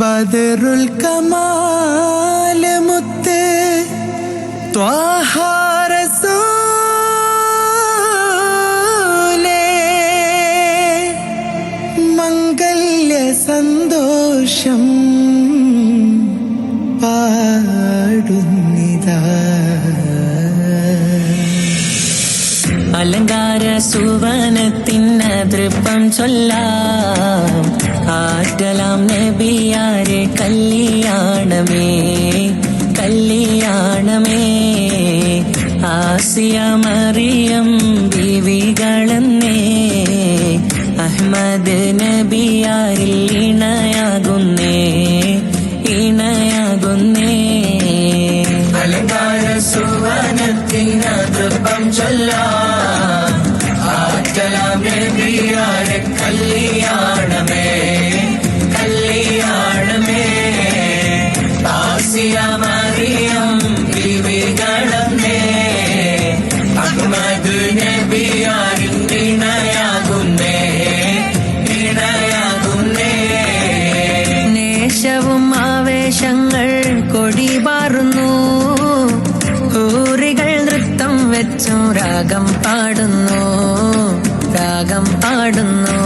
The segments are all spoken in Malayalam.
ബദറുൽ കമാൽ മുത്ത് ത്വാഹ റസൂലേ മംഗല്യ സന്തോഷം പാടുന്നിതാ. അലങ്കാര സുവനത്തിന് തൃപ്പം ചൊല്ലാം ആറ്റലാം നബിയാരെ കല്യാണമേ കല്യാണമേ. ആസിയ മറിയം ബീവികളെന്നേ അഹ്മദ് നബിയാരിൽ ഇണയാകുന്നേ ഇണയാകുന്നേ. അലങ്കാര സുവനത്തിന് തൃപ്പം ചൊല്ലാം ആറ്റലാം നബിയാരെ കല്യാണമേ കല്യാണമേ. ആസിയ മറിയം ബീവികളെന്നേ അഹ്മദ് നബിയാരിൽ ഇണയാകുന്നേ ഇണയാകുന്നേ. നേശവും ആവേശങ്ങൾ കൊടിപാറുന്നു, ഹൂറികൾ നൃത്തം വെച്ചു രാഗം പാടുന്നു രാഗം പാടുന്നു.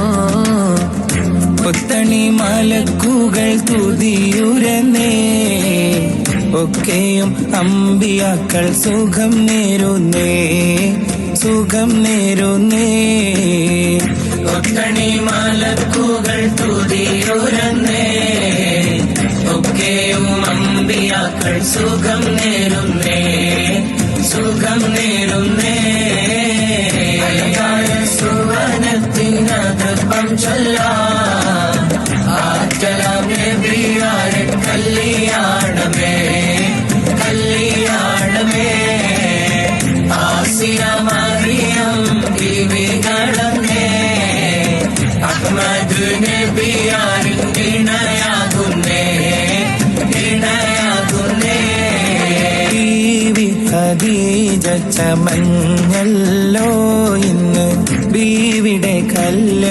പുത്തണി മലക്കുകൾ തുതിയുരന്നേ ഒക്കെയും അമ്പിയാക്കൾ സുഖം നേരുന്നേ സുഖം നേരുന്നേ. പുത്തണി മലക്കുകൾ തുതിയുരന്നേ ഒക്കെയും അമ്പിയാക്കൾ സുഖം നേരുന്നേ സുഖം നേരുന്നേ. സുവനത്തിന് തൃപ്പം ചൊല്ലാം ആറ്റലാം നബിയാരെ കല്യാണമേ കല്യാണമേ. ആസിയ മറിയം ബീവികളെന്നേ അഹ്മദ് നബിയാരിൽ ഇണയാകുന്നേ ഇണയാകുന്നേ. ബീവി ഖദീജ ചമഞ്ഞല്ലോ ഇന്ന് ബീവിയുടെ കല്യാണമാണല്ലോ.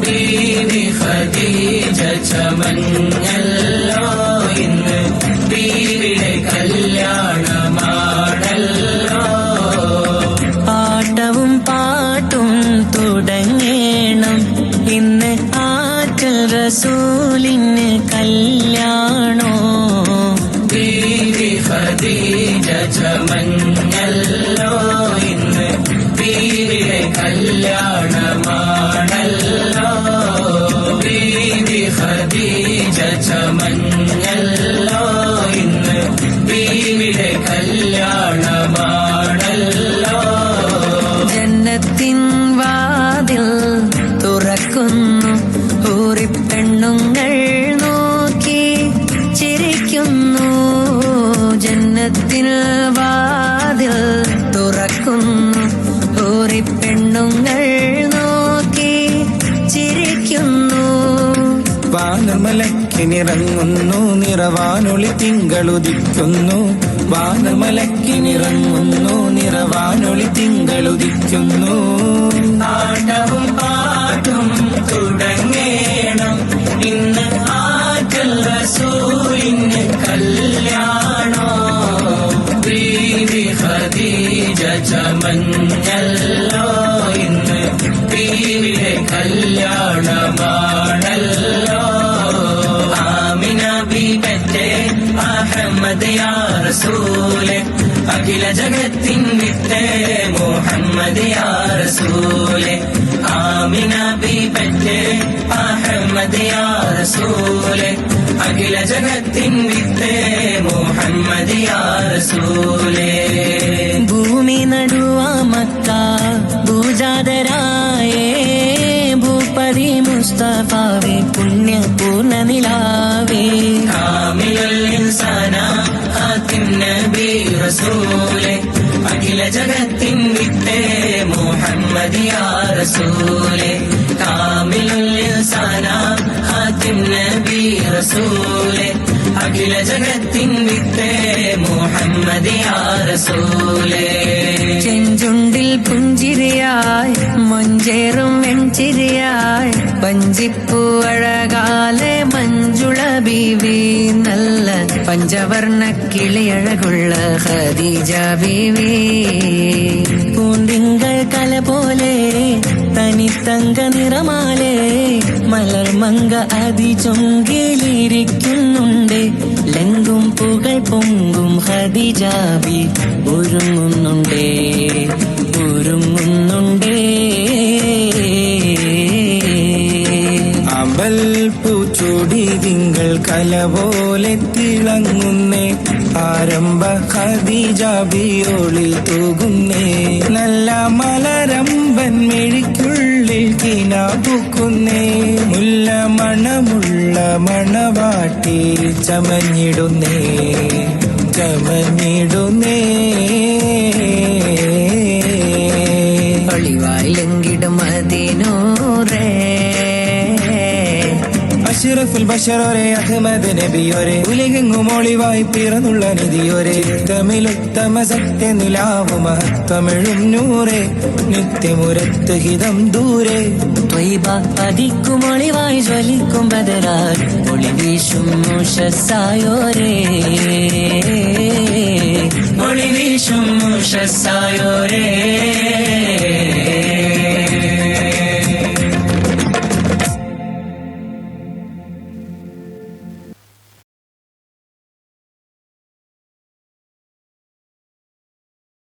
ബീവി ഖദീജ ചമഞ്ഞല്ലോ ഇന്ന് ബീവിയുടെ കല്യാണമാണല്ലോ. ആട്ടവും പാട്ടും തുടങ്ങേണം ഇന്ന് ആറ്റൽ റസൂലിന് കല്യാണോ. ബീവി ഖദീജ ചമഞ്ഞല്ലോ ഇന്ന് ബീവിയുടെ കല്യാണമാണല്ലോ. ബീവി ഖദീജ ചമഞ്ഞല്ലോ ഇന്ന് ബീവിയുടെ കല്യാണമാണല്ലോ. ജന്നത്തിൻ വാതിൽ തുറക്കുന്നു, ഊറിപ്പെണ്ണുങ്ങൾ നോക്കി ചിരിക്കുന്നു. ജന്നത്തിൻ വാതിൽ തുറക്കുന്നു, ഊറിപ്പെണ്ണുങ്ങൾ നോക്കി ചിരിക്കുന്നു. വാനമലക്കിനിറങ്ങുന്നു, നിറവാനൊളി തിങ്കളുദിക്കുന്നു. വാനമലക്കിനിറങ്ങുന്നു, നിറവാനൊളി തിങ്കളുദിക്കുന്നു. ആട്ടവും പാട്ടും തുടങ്ങേണം ഇന്ന് ആറ്റൽ റസൂലിന് കല്യാണോ. ബീവി ഖദീജ ചമഞ്ഞല്ലോ ഇന്ന് ബീവിയുടെ കല്യാണമാണല്ലോ. ആമിന ബീബത്തെ അഹമ്മദ് യാ റസൂലേ അഖില ജഗത്തിൻ വിത്തേ മുഹമ്മദ് യാ റസൂലേ. ആമിന ബീബത്തെ അഹമ്മദ് യാ റസൂലേ അഖില ജഗത്തിൻ വിത്തേ മുഹമ്മദ് യാ റസൂലേ. ഭൂമി നടുവാ മക്ക ഭൂജാതരായേ ഭൂപതി മുസ്തഫാവേ പുണ്യപൂർണ്ണ നിലാവേ. കാമിലുൽ ഇൻസാന ഹാത്തിം നബി റസൂലേ അഖില ജഗത്തിൻ വിത്തേ മുഹമ്മദ് യാ റസൂലേ. കാമിലുൽ ഇൻസാന ഹാത്തിം നബി റസൂലേ അഖില ജഗത്തിൻ വിത്തേ മുഹമ്മദ് യാ റസൂലേ. ചെഞ്ചുണ്ടിൽ പുഞ്ചിരിയായി മൊഞ്ചേറും വെഞ്ചിരിയായി വഞ്ചിപ്പൂ അഴകാലെ മഞ്ജുള ബീവി നല്ല പഞ്ചവർണ്ണ കിളിയഴകുള്ള ഖദീജ ബീവി പൂന്തിങ്കൾ കല പോലെ തനിത്തങ്ക നിറമാലെ മലർമങ്ക അതിചൊങ്കിലിരിക്കുന്നുണ്ട് ലങ്കും പുകൾ പൊങ്കും ഖദീജ ബി ഒരുങ്ങുന്നുണ്ടേ അമ്പൽ പൂച്ചൂടി തിങ്കൾ കല പോലെ തിളങ്ങുന്നേ ആരംഭ ഖദീജ ബിയോളി തൂകുന്നേ നല്ല മലരമ്പൻ മെഴിക്കുള്ളിൽ കിനാപൂക്കുന്നേ മുല്ല മണമുള്ള മണവാട്ടി ചമഞ്ഞിടുന്നേ ചമഞ്ഞിടുന്നേ ഒളിവായിലെങ്കിടും അതിനൂറേ അഷ്റഫുൽ ബശറോരെ അഹ്മദ് നബിയോരെ ഉലകെങ്ങും ഒളിവായി പിറന്നുള്ള നിധിയോരെ തമിഴുത്തമ സത്യ നിലാവു മഹത്വമിഴും നൂറെ നിത്യമുരത്ത് ഹിതം ദൂരെ ത്വയ്ബ പതിക്കും ഒളിവായി ജ്വലിക്കും ബദരാൽ ഒളി വീശും മുഷസ്സായോരേ ഒളി വീശും മുഷസ്സായോരേ